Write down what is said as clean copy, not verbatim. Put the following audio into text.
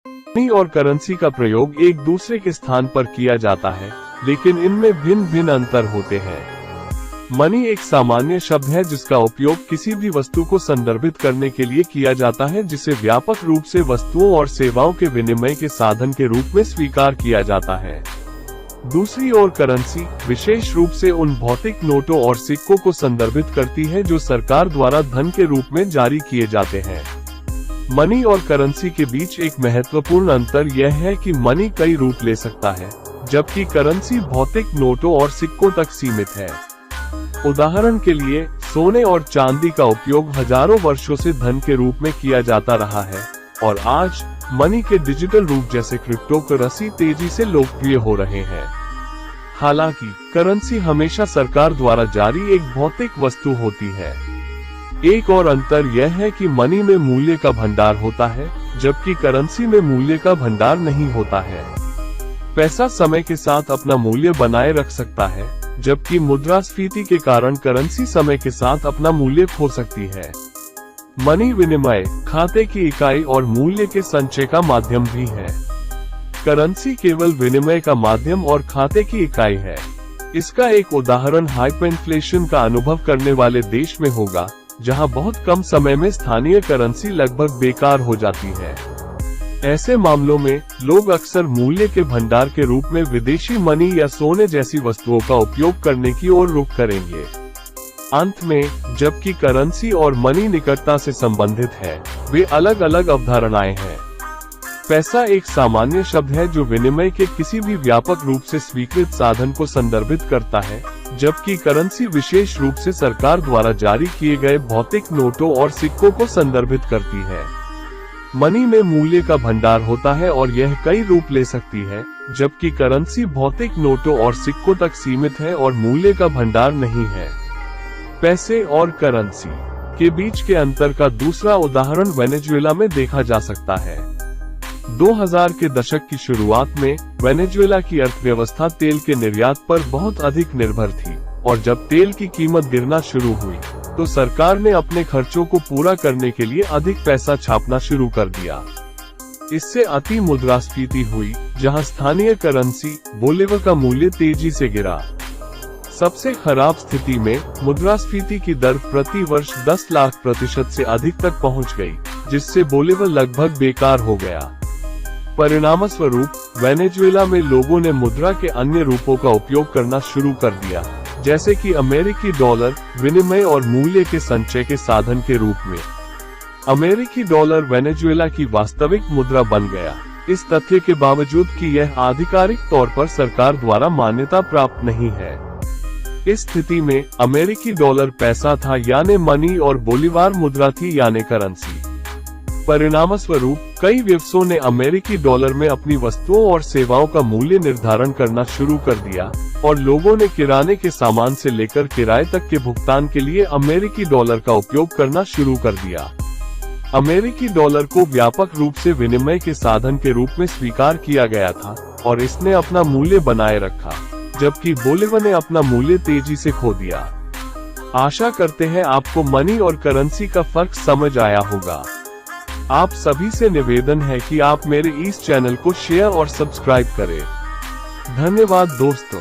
Money और currency का प्रयोग एक दूसरे के स्थान पर किया जाता है, लेकिन इनमें भिन्न भिन्न अंतर होते हैं। मनी एक सामान्य शब्द है जिसका उपयोग किसी भी वस्तु को संदर्भित करने के लिए किया जाता है, जिसे व्यापक रूप से वस्तुओं और सेवाओं के विनिमय के साधन के रूप में स्वीकार किया जाता है। दूसरी ओर करेंसी विशेष रूप से उन भौतिक नोटों और सिक्कों को संदर्भित करती है जो सरकार द्वारा धन के रूप में जारी किए जाते हैं। मनी और करेंसी के बीच एक महत्वपूर्ण अंतर यह है कि मनी कई रूप ले सकता है, जबकि करेंसी भौतिक नोटों और सिक्कों तक सीमित है। उदाहरण के लिए, सोने और चांदी का उपयोग हजारों वर्षों से धन के रूप में किया जाता रहा है, और आज मनी के डिजिटल रूप जैसे क्रिप्टोकरेंसी तेजी से लोकप्रिय हो रहे हैं। हालांकि करेंसी हमेशा सरकार द्वारा जारी एक भौतिक वस्तु होती है। एक और अंतर यह है कि मनी में मूल्य का भंडार होता है, जबकि करेंसी में मूल्य का भंडार नहीं होता है। पैसा समय के साथ अपना मूल्य बनाए रख सकता है, जबकि मुद्रास्फीति के कारण करेंसी समय के साथ अपना मूल्य खो सकती है। मनी विनिमय, खाते की इकाई और मूल्य के संचय का माध्यम भी है। करेंसी केवल विनिमय का माध्यम और खाते की इकाई है। इसका एक उदाहरण हाइपरइन्फ्लेशन का अनुभव करने वाले देश में होगा, जहां बहुत कम समय में स्थानीय करेंसी लगभग बेकार हो जाती है। ऐसे मामलों में लोग अक्सर मूल्य के भंडार के रूप में विदेशी मनी या सोने जैसी वस्तुओं का उपयोग करने की ओर रुख करेंगे। अंत में, जबकि करेंसी और मनी निकटता से संबंधित है, वे अलग अलग अवधारणाएं हैं। पैसा एक सामान्य शब्द है जो विनिमय के किसी भी व्यापक रूप से स्वीकृत साधन को संदर्भित करता है, जबकि करेंसी विशेष रूप से सरकार द्वारा जारी किए गए भौतिक नोटों और सिक्कों को संदर्भित करती है। मनी में मूल्य का भंडार होता है और यह कई रूप ले सकती है, जबकि करेंसी भौतिक नोटों और सिक्कों तक सीमित है और मूल्य का भंडार नहीं है। पैसे और करेंसी के बीच के अंतर का दूसरा उदाहरण वेनेजुएला में देखा जा सकता है। 2000 के दशक की शुरुआत में वेनेजुएला की अर्थव्यवस्था तेल के निर्यात पर बहुत अधिक निर्भर थी, और जब तेल की कीमत गिरना शुरू हुई तो सरकार ने अपने खर्चों को पूरा करने के लिए अधिक पैसा छापना शुरू कर दिया। इससे अति मुद्रास्फीति हुई, जहां स्थानीय करेंसी बोलीवर का मूल्य तेजी से गिरा। सबसे खराब स्थिति में मुद्रास्फीति की दर प्रति वर्ष 10 लाख % से अधिक तक पहुंच गई, जिससे बोलीवर लगभग बेकार हो गया। परिणामस्वरूप वेनेजुएला में लोगों ने मुद्रा के अन्य रूपों का उपयोग करना शुरू कर दिया, जैसे कि अमेरिकी डॉलर, विनिमय और मूल्य के संचय के साधन के रूप में। अमेरिकी डॉलर वेनेजुएला की वास्तविक मुद्रा बन गया, इस तथ्य के बावजूद कि यह आधिकारिक तौर पर सरकार द्वारा मान्यता प्राप्त नहीं है। इस स्थिति में अमेरिकी डॉलर पैसा था, यानी मनी, और बोलीवार मुद्रा थी, यानी करेंसी। परिणामस्वरूप कई व्यवसायों ने अमेरिकी डॉलर में अपनी वस्तुओं और सेवाओं का मूल्य निर्धारण करना शुरू कर दिया, और लोगों ने किराने के सामान से लेकर किराए तक के भुगतान के लिए अमेरिकी डॉलर का उपयोग करना शुरू कर दिया। अमेरिकी डॉलर को व्यापक रूप से विनिमय के साधन के रूप में स्वीकार किया गया था, और इसने अपना मूल्य बनाए रखा, जबकि बोलीवर ने अपना मूल्य तेजी से खो दिया। आशा करते हैं आपको मनी और करेंसी का फर्क समझ आया होगा। आप सभी से निवेदन है कि आप मेरे इस चैनल को शेयर और सब्सक्राइब करें। धन्यवाद दोस्तों।